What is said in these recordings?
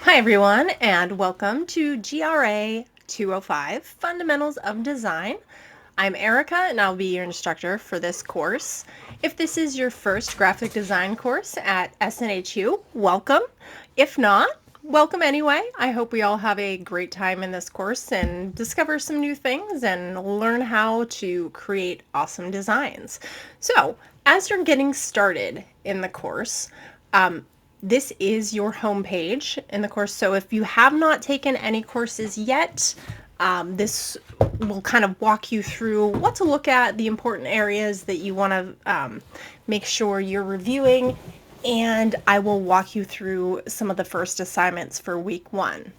Hi everyone, and welcome to GRA 205 Fundamentals of Design. I'm Erica and I'll be your instructor for this course. If this is your first graphic design course at SNHU, welcome. If not, welcome anyway. I hope we all have a great time in this course and discover some new things and learn how to create awesome designs. So, as you're getting started in the course, this is your homepage in the course. So if you have not taken any courses yet, this will kind of walk you through what to look at, the important areas that you want to make sure you're reviewing, and I will walk you through some of the first assignments for week 1.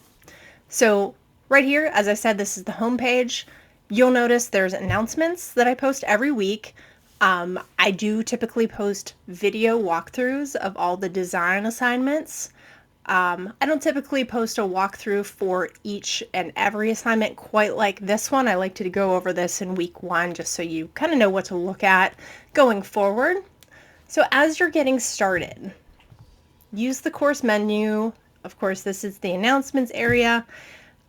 So right here, as I said, this is the homepage. You'll notice there's announcements that I post every week. I do typically post video walkthroughs of all the design assignments. I don't typically post a walkthrough for each and every assignment quite like this one. I like to go over this in week 1 just so you kind of know what to look at going forward. So as you're getting started, use the course menu. Of course, this is the announcements area.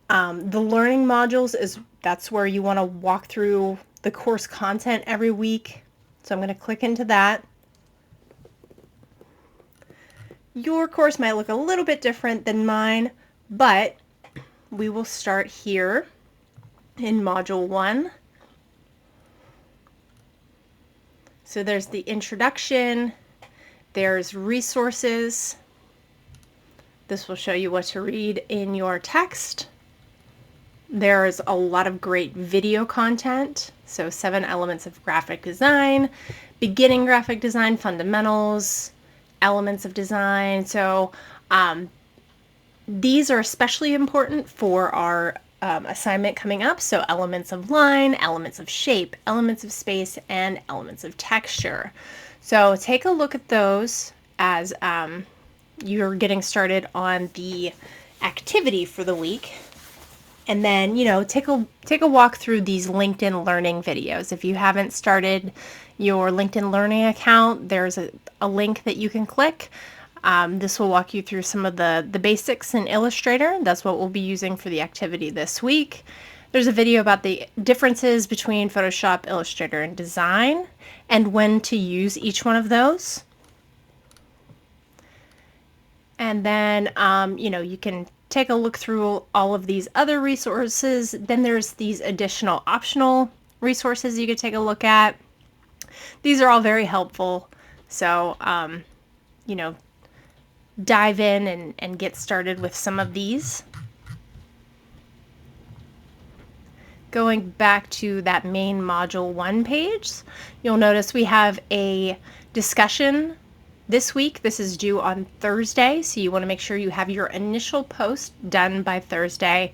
The learning modules that's where you want to walk through the course content every week. So I'm going to click into that. Your course might look a little bit different than mine, but we will start here in Module 1. So there's the introduction, there's resources. This will show you what to read in your text. There's a lot of great video content. So 7 elements of graphic design, beginning graphic design, fundamentals, elements of design. So these are especially important for our assignment coming up. So elements of line, elements of shape, elements of space, and elements of texture. So take a look at those as you're getting started on the activity for the week. And then, take a walk through these LinkedIn Learning videos. If you haven't started your LinkedIn Learning account, there's a link that you can click. This will walk you through some of the basics in Illustrator. That's what we'll be using for the activity this week. There's a video about the differences between Photoshop, Illustrator, and Design, and when to use each one of those. And then, you can take a look through all of these other resources. Then there's these additional optional resources you could take a look at. These are all very helpful. So, dive in and get started with some of these. Going back to that main Module 1 page, you'll notice we have a discussion this week. This is due on Thursday, so you want to make sure you have your initial post done by Thursday.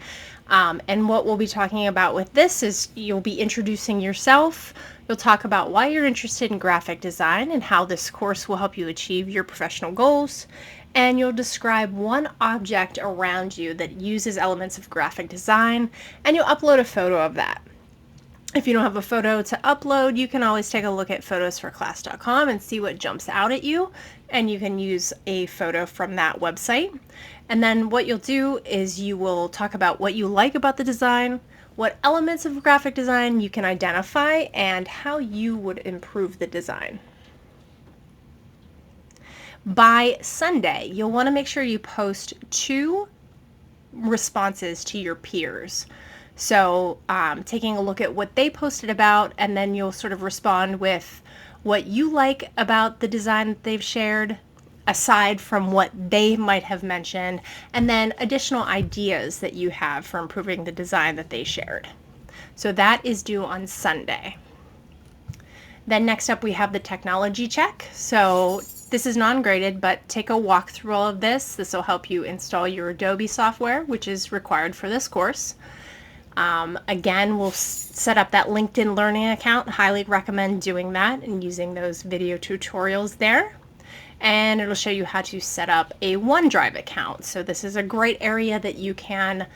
And what we'll be talking about with this is you'll be introducing yourself. You'll talk about why you're interested in graphic design and how this course will help you achieve your professional goals. And you'll describe one object around you that uses elements of graphic design, and you'll upload a photo of that. If you don't have a photo to upload, you can always take a look at photosforclass.com and see what jumps out at you, and you can use a photo from that website. And then what you'll do is you will talk about what you like about the design, what elements of graphic design you can identify, and how you would improve the design. By Sunday, you'll want to make sure you post 2 responses to your peers. So taking a look at what they posted about, and then you'll sort of respond with what you like about the design that they've shared, aside from what they might have mentioned, and then additional ideas that you have for improving the design that they shared. So that is due on Sunday. Then next up we have the technology check. So this is non-graded, but take a walk through all of this. This will help you install your Adobe software, which is required for this course. Again, we'll set up that LinkedIn Learning account. Highly recommend doing that and using those video tutorials there. And it'll show you how to set up a OneDrive account. So this is a great area that you can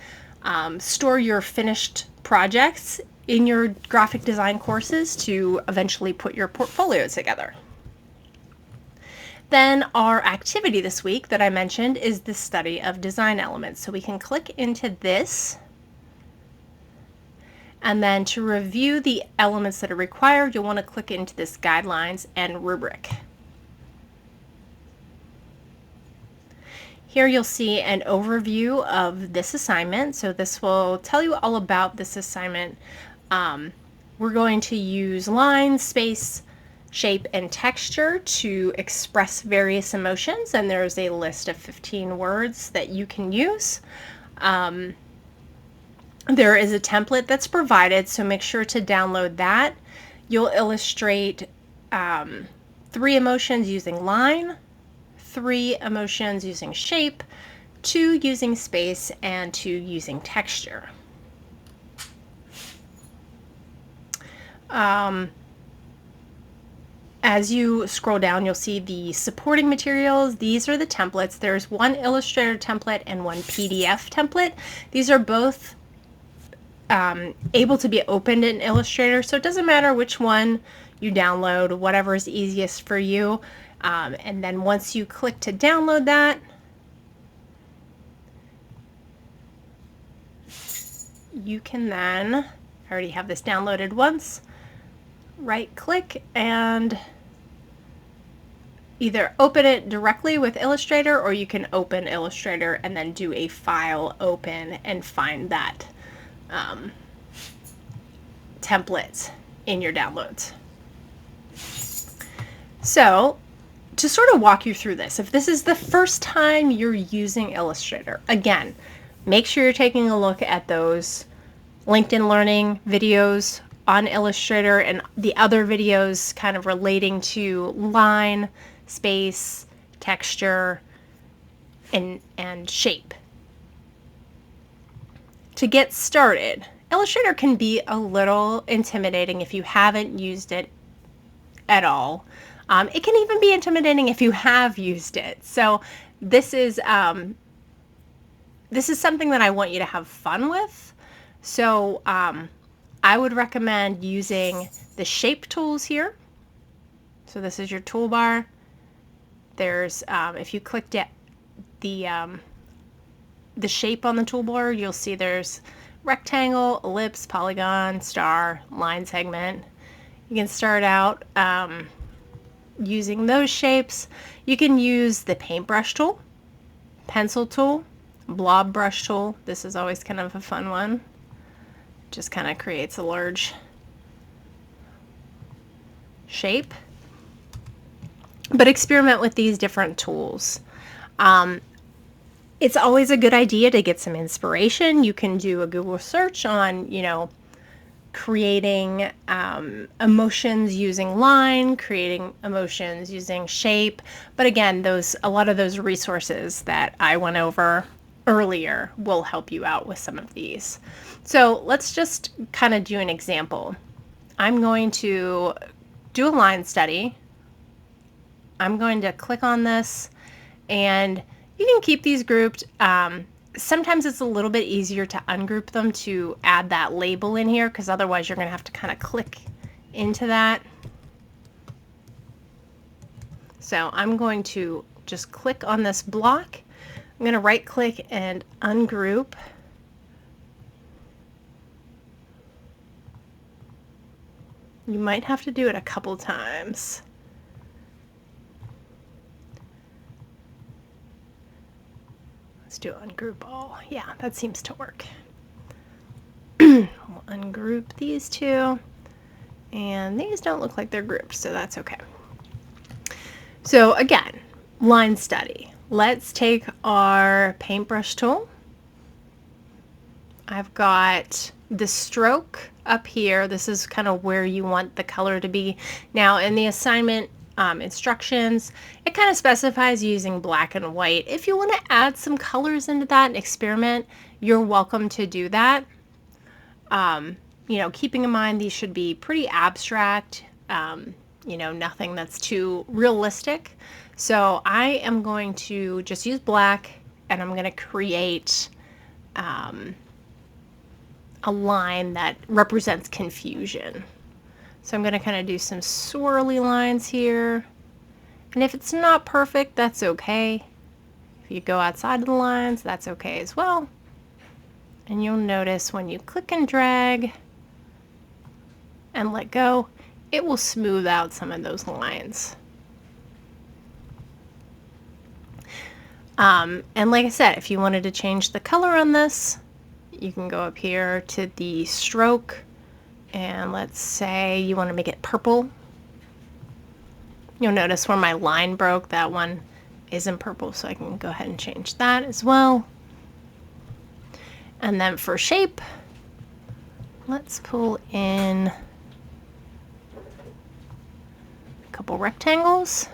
store your finished projects in your graphic design courses to eventually put your portfolio together. Then our activity this week that I mentioned is the study of design elements. So we can click into this, and then to review the elements that are required, you'll want to click into this guidelines and rubric. Here you'll see an overview of this assignment. So this will tell you all about this assignment. We're going to use line, space, shape, and texture to express various emotions, and there's a list of 15 words that you can use. There is a template that's provided, so make sure to download that. You'll illustrate 3 emotions using line, 3 emotions using shape, 2 using space, and 2 using texture. As you scroll down, you'll see the supporting materials. These are the templates. There's one Illustrator template and one PDF template. These are both able to be opened in Illustrator, so it doesn't matter which one you download, whatever is easiest for you. And then once you click to download that, you can then, I already have this downloaded once, right click and either open it directly with Illustrator, or you can open Illustrator and then do a file open and find that template in your downloads. So to sort of walk you through this, if this is the first time you're using Illustrator, again, make sure you're taking a look at those LinkedIn Learning videos on Illustrator and the other videos kind of relating to line, space, texture, and shape. To get started, Illustrator can be a little intimidating if you haven't used it at all. It can even be intimidating if you have used it. So this is something that I want you to have fun with. So I would recommend using the shape tools here. So this is your toolbar. There's if you clicked at the shape on the toolbar, you'll see there's rectangle, ellipse, polygon, star, line segment. You can start out using those shapes. You can use the paintbrush tool, pencil tool, blob brush tool. This is always kind of a fun one. Just kind of creates a large shape. But experiment with these different tools. It's always a good idea to get some inspiration. You can do a Google search on, creating emotions using line, creating emotions using shape. But again, a lot of those resources that I went over earlier will help you out with some of these. So let's just kind of do an example. I'm going to do a line study. I'm going to click on this, and you can keep these grouped. Sometimes it's a little bit easier to ungroup them to add that label in here, because otherwise you're going to have to kind of click into that. So I'm going to just click on this block. I'm going to right click and ungroup. You might have to do it a couple times. Let's do ungroup all. Yeah, that seems to work. We'll ungroup these two, and these don't look like they're grouped, so that's okay. So again, line study. Let's take our paintbrush tool. I've got the stroke up here. This is kind of where you want the color to be. Now in the assignment instructions, it kind of specifies using black and white. If you want to add some colors into that and experiment, you're welcome to do that. Keeping in mind these should be pretty abstract, nothing that's too realistic. So I am going to just use black, and I'm going to create a line that represents confusion. So I'm going to kind of do some swirly lines here, And if it's not perfect, that's okay. If you go outside of the lines, that's okay as well. And you'll notice when you click and drag and let go, it will smooth out some of those lines. And like I said, if you wanted to change the color on this, you can go up here to the stroke, and let's say you want to make it purple. You'll notice where my line broke, that one isn't purple, so I can go ahead and change that as well. And then for shape, let's pull in a couple rectangles.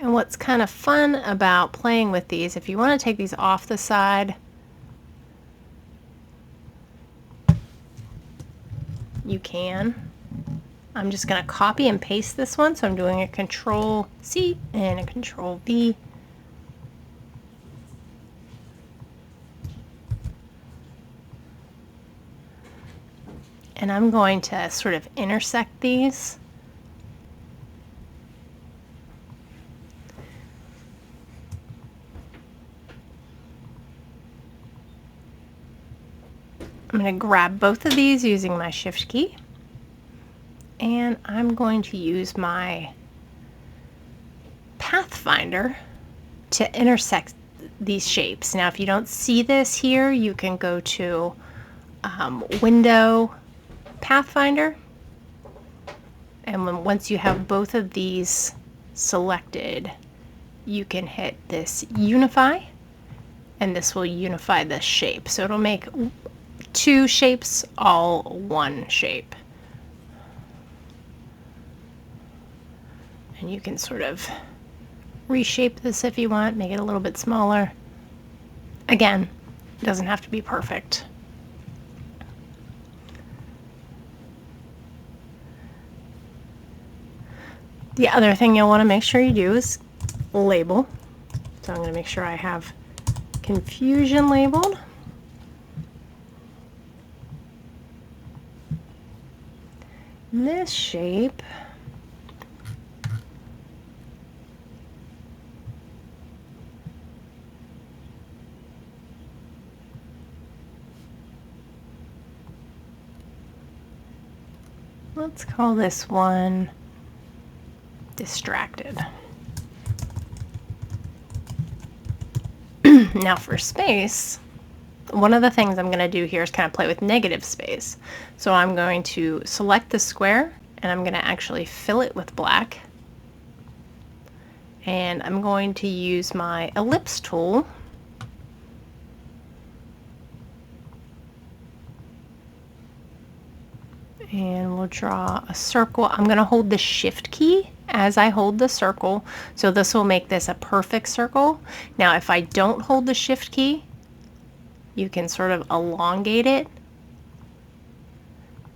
And what's kind of fun about playing with these, if you want to take these off the side, you can. I'm just going to copy and paste this one, so I'm doing a Control C and a Control V. And I'm going to sort of intersect these. I'm going to grab both of these using my Shift key, and I'm going to use my Pathfinder to intersect these shapes. Now, if you don't see this here, you can go to Window, Pathfinder, and once you have both of these selected, you can hit this Unify, and this will unify the shape. So it'll make two shapes all one shape. And you can sort of reshape this if you want, make it a little bit smaller. Again, it doesn't have to be perfect. The other thing you'll want to make sure you do is label. So I'm going to make sure I have confusion labeled. This shape let's call this one Distracted. Now for space, one of the things I'm going to do here is kind of play with negative space. So I'm going to select the square, and I'm going to actually fill it with black. And I'm going to use my ellipse tool and we'll draw a circle. I'm going to hold the Shift key as I hold the circle, so this will make this a perfect circle. Now if I don't hold the Shift key, you can sort of elongate it,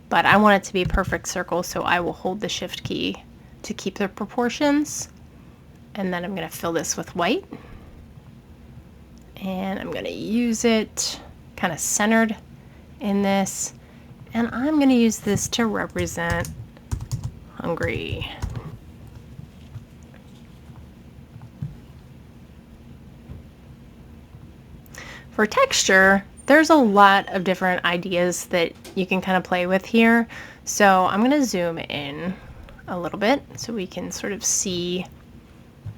but I want it to be a perfect circle, so I will hold the Shift key to keep the proportions. And then I'm going to fill this with white, and I'm going to use it kind of centered in this, and I'm going to use this to represent Hungary. For texture, there's a lot of different ideas that you can kind of play with here. So I'm going to zoom in a little bit so we can sort of see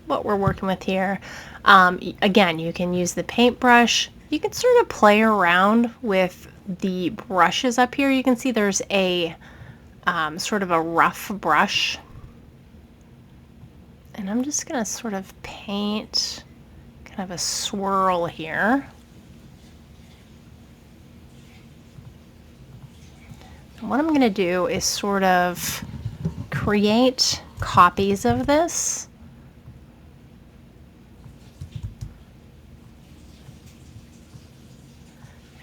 what we're working with here. Again, you can use the paintbrush. You can sort of play around with the brushes up here. You can see there's a sort of a rough brush. And I'm just going to sort of paint kind of a swirl here. What I'm going to do is sort of create copies of this.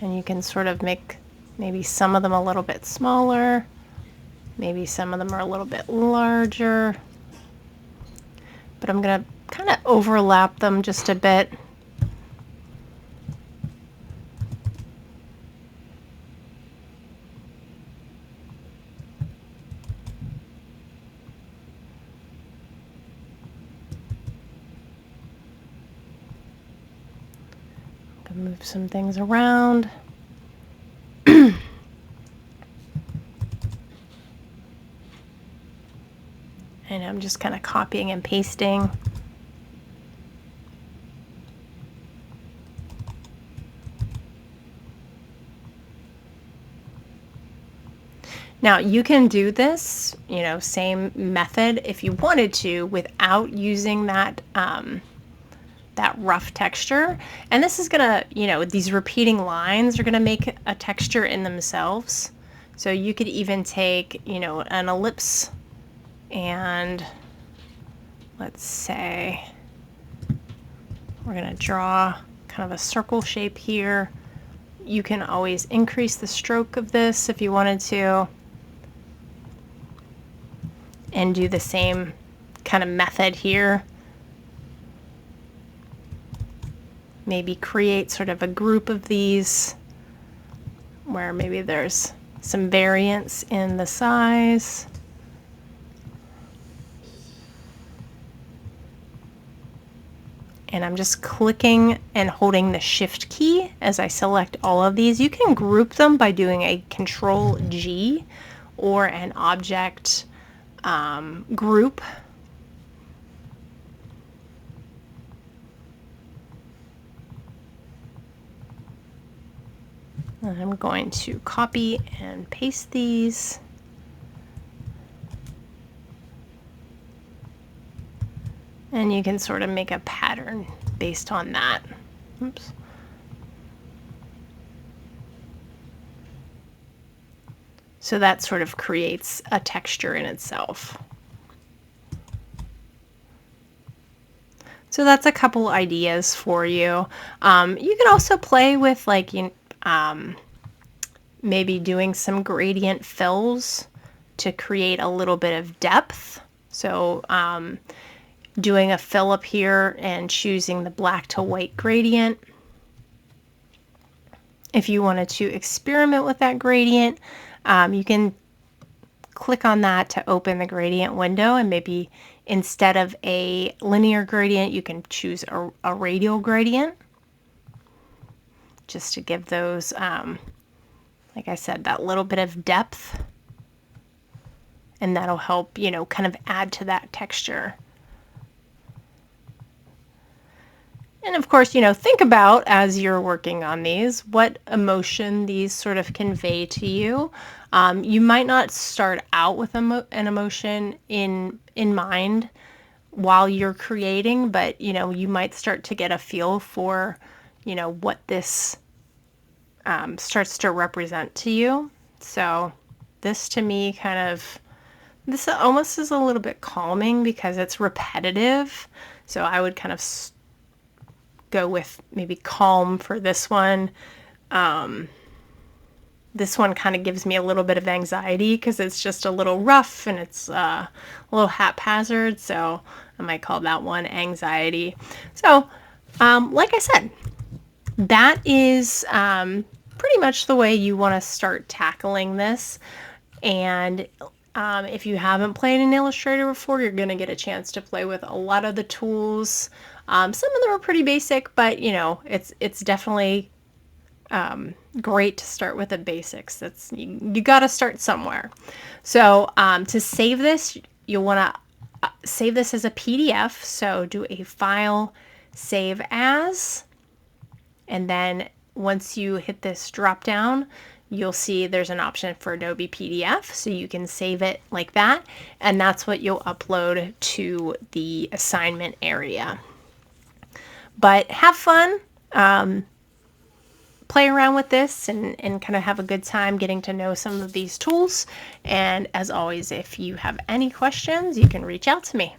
And you can sort of make maybe some of them a little bit smaller, maybe some of them are a little bit larger, but I'm going to kind of overlap them just a bit. Move some things around. And I'm just kind of copying and pasting. Now you can do this, same method if you wanted to without using that that rough texture. And this is gonna, these repeating lines are gonna make a texture in themselves. So you could even take, an ellipse and let's say we're gonna draw kind of a circle shape here. You can always increase the stroke of this if you wanted to, and do the same kind of method here. Maybe create sort of a group of these where maybe there's some variance in the size. And I'm just clicking and holding the Shift key as I select all of these. You can group them by doing a Control G or an object group. And I'm going to copy and paste these. And you can sort of make a pattern based on that. Oops. So that sort of creates a texture in itself. So that's a couple ideas for you. You can also play with maybe doing some gradient fills to create a little bit of depth. So doing a fill up here and choosing the black to white gradient. If you wanted to experiment with that gradient, you can click on that to open the gradient window, and maybe instead of a linear gradient, you can choose a radial gradient, just to give those, like I said, that little bit of depth, and that'll help, kind of add to that texture. And of course, think about, as you're working on these, what emotion these sort of convey to you. You might not start out with an emotion in mind while you're creating, but, you might start to get a feel for, what this starts to represent to you. So this to me this almost is a little bit calming because it's repetitive. So I would kind of go with maybe calm for this one. This one kind of gives me a little bit of anxiety because it's just a little rough and it's a little haphazard. So I might call that one anxiety. So like I said, that is pretty much the way you want to start tackling this. And if you haven't played in Illustrator before, you're going to get a chance to play with a lot of the tools. Some of them are pretty basic, but it's definitely great to start with the basics. You got to start somewhere. So to save this, you'll want to save this as a PDF. So do a File, Save As, and then once you hit this drop down, you'll see there's an option for Adobe PDF, so you can save it like that, and that's what you'll upload to the assignment area. But have fun, play around with this, and kind of have a good time getting to know some of these tools. And as always, if you have any questions, you can reach out to me.